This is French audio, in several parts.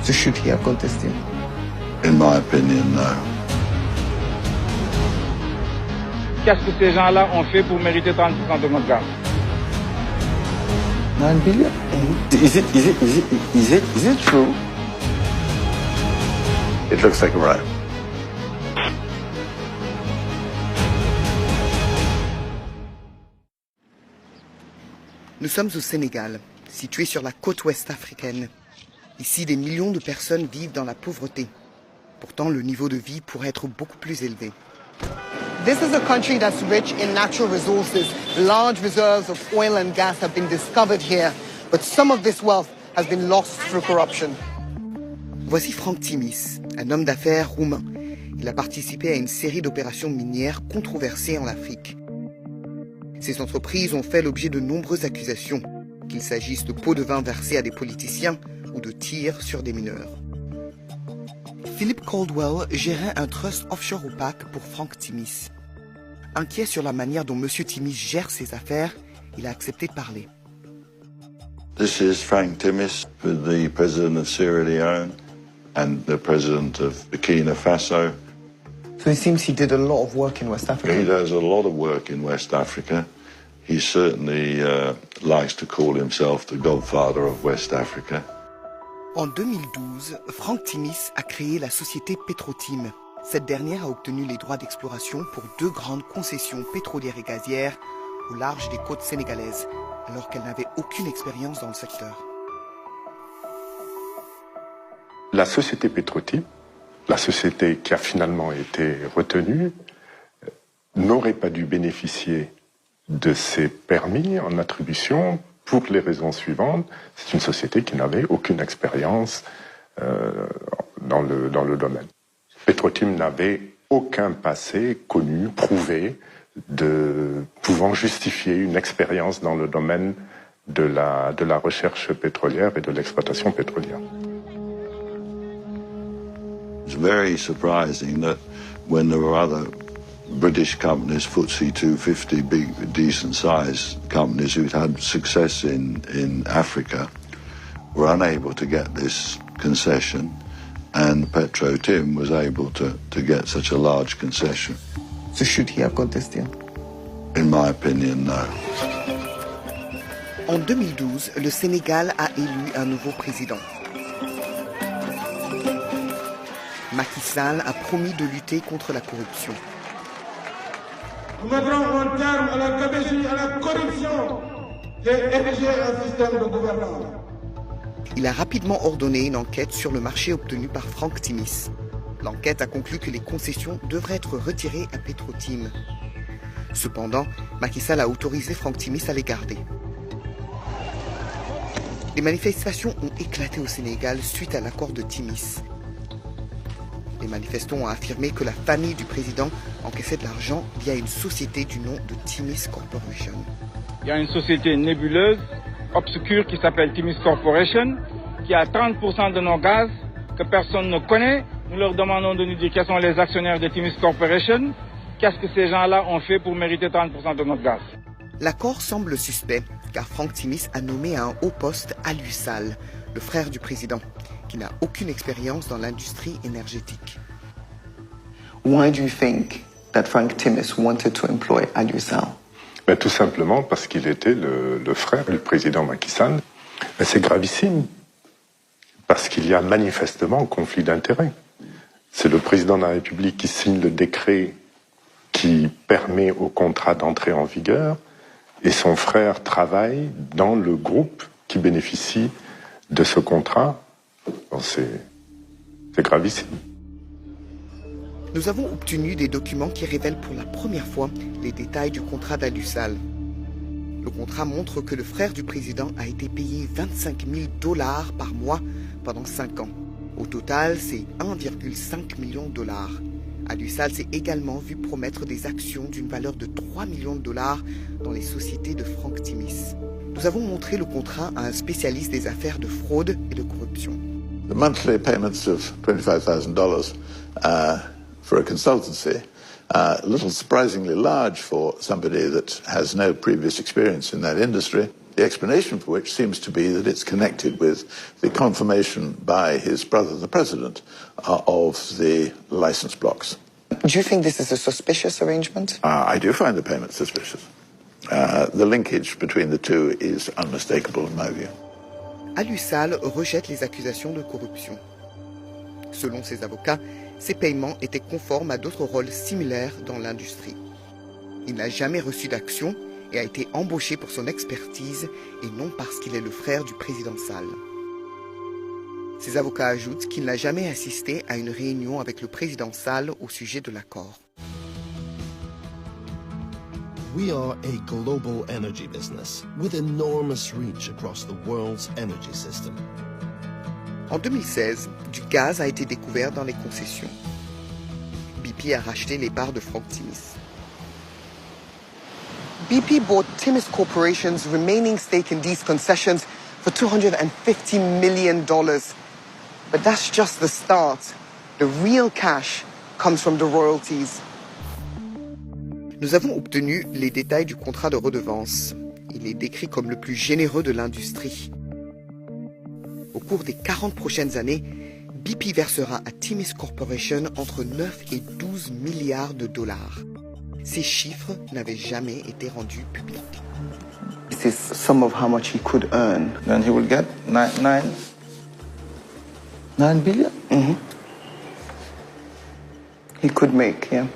So should he have contested? In my opinion, no. Qu'est-ce que ces gens-là ont fait pour mériter 30% de notre gaz? 9 billion? Is it true? It looks like a right. Nous sommes au Sénégal, situé sur la côte ouest africaine. Ici, des millions de personnes vivent dans la pauvreté. Pourtant, le niveau de vie pourrait être beaucoup plus élevé. This is a country that's rich in natural resources. Large reserves of oil and gas have been discovered here, but some of this wealth has been lost through corruption. Voici Franck Timis, un homme d'affaires roumain. Il a participé à une série d'opérations minières controversées en Afrique. Ces entreprises ont fait l'objet de nombreuses accusations, qu'il s'agisse de pots de vin versés à des politiciens ou de tirs sur des mineurs. Philip Caldwell gérait un trust offshore opaque pour Franck Timis. Inquiet sur la manière dont M. Timis gère ses affaires, il a accepté de parler. This is Frank Timis, the president of Sierra Leone and the president of Burkina Faso. So it seems he did a lot of work in West Africa. He does a lot of work in West Africa. He certainly likes to call himself the godfather of West Africa. En 2012, Franck Timis a créé la société Petrotim. Cette dernière a obtenu les droits d'exploration pour 2 grandes concessions pétrolières et gazières au large des côtes sénégalaises, alors qu'elle n'avait aucune expérience dans le secteur. La société Petrotim, la société qui a finalement été retenue, n'aurait pas dû bénéficier de ces permis en attribution pour les raisons suivantes. C'est une société qui n'avait aucune expérience dans le domaine. Petrotim n'avait aucun passé connu, prouvé, pouvant justifier une expérience dans le domaine de la recherche pétrolière et de l'exploitation pétrolière. It's very surprising that when there were other British companies, FTSE 250, big, decent-sized companies who'd had success in Africa, were unable to get this concession, and Petro-Tim was able to get such a large concession. So should he have contested? In my opinion, no. En 2012, le Sénégal a élu un nouveau président. Macky Sall a promis de lutter contre la corruption. Nous mettrons un terme à la gabegie, à la corruption et ériger un système de gouvernance. Il a rapidement ordonné une enquête sur le marché obtenu par Franck Timis. L'enquête a conclu que les concessions devraient être retirées à Petrotim. Cependant, Macky Sall a autorisé Franck Timis à les garder. Les manifestations ont éclaté au Sénégal suite à l'accord de Timis. Les manifestants ont affirmé que la famille du président encaissait de l'argent via une société du nom de Timis Corporation. Il y a une société nébuleuse, obscure, qui s'appelle Timis Corporation, qui a 30% de nos gaz que personne ne connaît. Nous leur demandons de nous dire quels sont les actionnaires de Timis Corporation. Qu'est-ce que ces gens-là ont fait pour mériter 30% de notre gaz? L'accord semble suspect, car Franck Timis a nommé à un haut poste Aliou Sall, le frère du président, qui n'a aucune expérience dans l'industrie énergétique. Why do you think that Frank Timis wanted to employ Aliou Sall? Ben, tout simplement parce qu'il était le frère du président Macky Sall. Ben, c'est gravissime, parce qu'il y a manifestement conflit d'intérêts. C'est le président de la République qui signe le décret qui permet au contrat d'entrer en vigueur, et son frère travaille dans le groupe qui bénéficie de ce contrat. Bon, c'est gravissime. Nous avons obtenu des documents qui révèlent pour la première fois les détails du contrat d'Aliou Sall. Le contrat montre que le frère du président a été payé 25 000 $ par mois pendant 5 ans. Au total, c'est 1,5 million $. Aliou Sall s'est également vu promettre des actions d'une valeur de 3 millions $ dans les sociétés de Franck Timis. Nous avons montré le contrat à un spécialiste des affaires de fraude et de corruption. The monthly payments of $25,000 for a consultancy, a little surprisingly large for somebody that has no previous experience in that industry. The explanation for which seems to be that it's connected with the confirmation by his brother, the president, of the license blocks. Do you think this is a suspicious arrangement? I do find the payment suspicious. The linkage between the two is unmistakable in my view. Alusal rejette les accusations de corruption. Selon ses avocats, ces paiements étaient conformes à d'autres rôles similaires dans l'industrie. Il n'a jamais reçu d'action et a été embauché pour son expertise et non parce qu'il est le frère du président Sall. Ses avocats ajoutent qu'il n'a jamais assisté à une réunion avec le président Sall au sujet de l'accord. We are a global energy business with enormous reach across the world's energy system. En 2016, du gaz a été découvert dans les concessions. BP a racheté les parts de Frank Timis. BP bought Timis Corporation's remaining stake in these concessions for $250 million. But that's just the start. The real cash comes from the royalties. Nous avons obtenu les détails du contrat de redevance. Il est décrit comme le plus généreux de l'industrie. Au cours des 40 prochaines années, BP versera à Timis Corporation entre 9 et 12 milliards de dollars. Ces chiffres n'avaient jamais été rendus publics. This is some of how much he could earn. Then he will get 9 billion? Mm-hmm. He could make, yeah.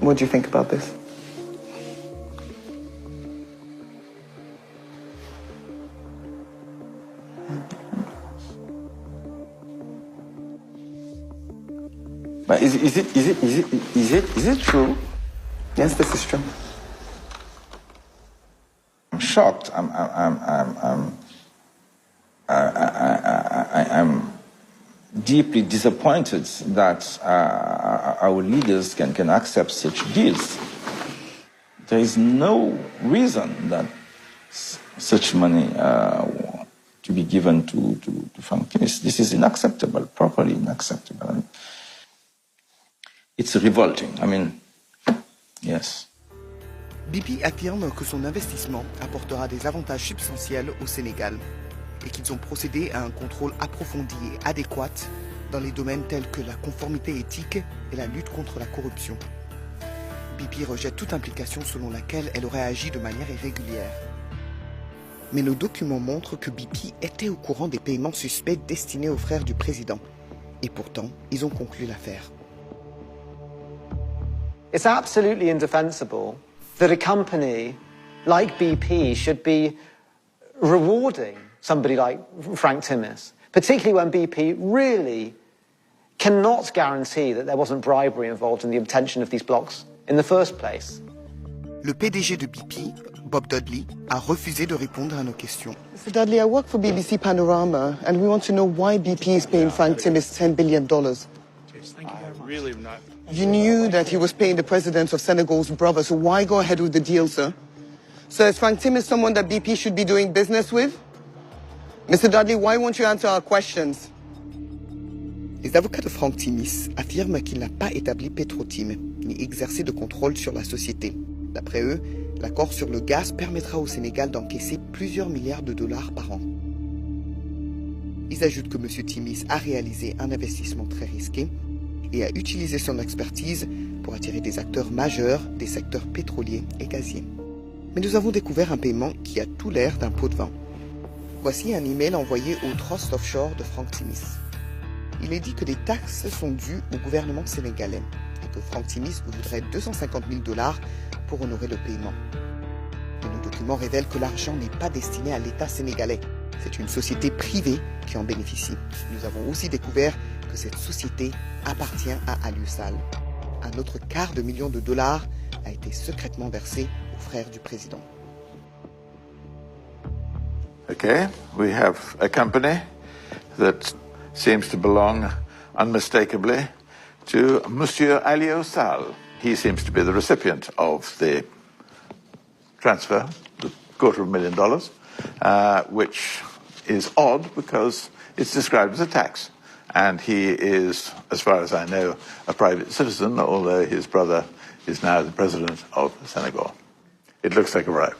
What do you think about this? But is it true? Yes, this is true. I'm shocked. I'm deeply disappointed that our leaders can accept such deals. There is no reason that such money to be given to Frank Timis. This is unacceptable, properly unacceptable. It's revolting. I mean, yes. BP affirme que son investissement apportera des avantages substantiels au Sénégal et qu'ils ont procédé à un contrôle approfondi et adéquat dans les domaines tels que la conformité éthique et la lutte contre la corruption. BP rejette toute implication selon laquelle elle aurait agi de manière irrégulière. Mais nos documents montrent que BP était au courant des paiements suspects destinés aux frères du président. Et pourtant, ils ont conclu l'affaire. It's absolutely indefensible that a company like BP should be rewarding somebody like Frank Timis, particularly when BP really cannot guarantee that there wasn't bribery involved in the obtention of these blocks in the first place. Le PDG de BP, Bob Dudley, a refusé de répondre à nos questions. Mr. Dudley, I work for BBC Panorama, and we want to know why BP is paying Frank Timis $10 billion. Really not. You knew that he was paying the president of Senegal's brother, so why go ahead with the deal, sir? So is Frank Timis someone that BP should be doing business with? Mr. Dudley, why won't you answer our questions? Les avocats de Frank Timis affirment qu'il n'a pas établi Petrotim, ni exercé de contrôle sur la société. D'après eux, l'accord sur le gaz permettra au Sénégal d'encaisser plusieurs milliards de dollars par an. Ils ajoutent que M. Timis a réalisé un investissement très risqué et a utilisé son expertise pour attirer des acteurs majeurs des secteurs pétroliers et gaziers. Mais nous avons découvert un paiement qui a tout l'air d'un pot de vin. Voici un email envoyé au Trust Offshore de Frank Timis. Il est dit que des taxes sont dues au gouvernement sénégalais et que Frank Timis voudrait 250 000 dollars pour honorer le paiement. Mais nos documents révèlent que l'argent n'est pas destiné à l'État sénégalais. C'est une société privée qui en bénéficie. Nous avons aussi découvert que cette société appartient à Alusal. Un autre $250 000 a été secrètement versé aux frères du président. Okay, we have a company that seems to belong unmistakably to Monsieur Alio Sall. He seems to be the recipient of the transfer, the $250,000, which is odd because it's described as a tax. And he is, as far as I know, a private citizen, although his brother is now the president of Senegal. It looks like a bribe.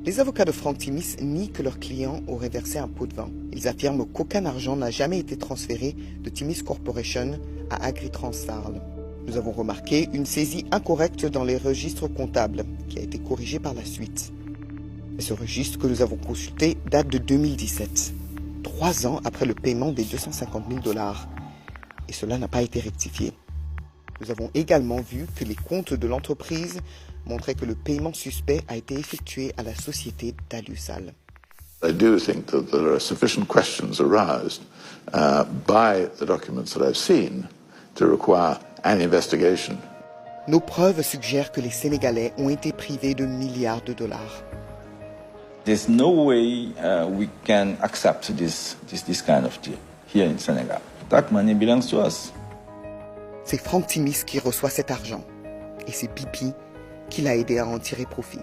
Les avocats de Frank Timis nient que leurs clients auraient versé un pot de vin. Ils affirment qu'aucun argent n'a jamais été transféré de Timis Corporation à Agritranstarl. Nous avons remarqué une saisie incorrecte dans les registres comptables, qui a été corrigée par la suite. Mais ce registre que nous avons consulté date de 2017, 3 ans après le paiement des $250 000. Et cela n'a pas été rectifié. Nous avons également vu que les comptes de l'entreprise montraient que le paiement suspect a été effectué à la société d'Alusal. I do think that there are sufficient questions aroused by the documents that I've seen to require an investigation. Nos preuves suggèrent que les Sénégalais ont été privés de milliards de dollars. There's no way we can accept this kind of deal here in Senegal. That money belongs to us. C'est Frank Timis qui reçoit cet argent et c'est BP qui l'a aidé à en tirer profit.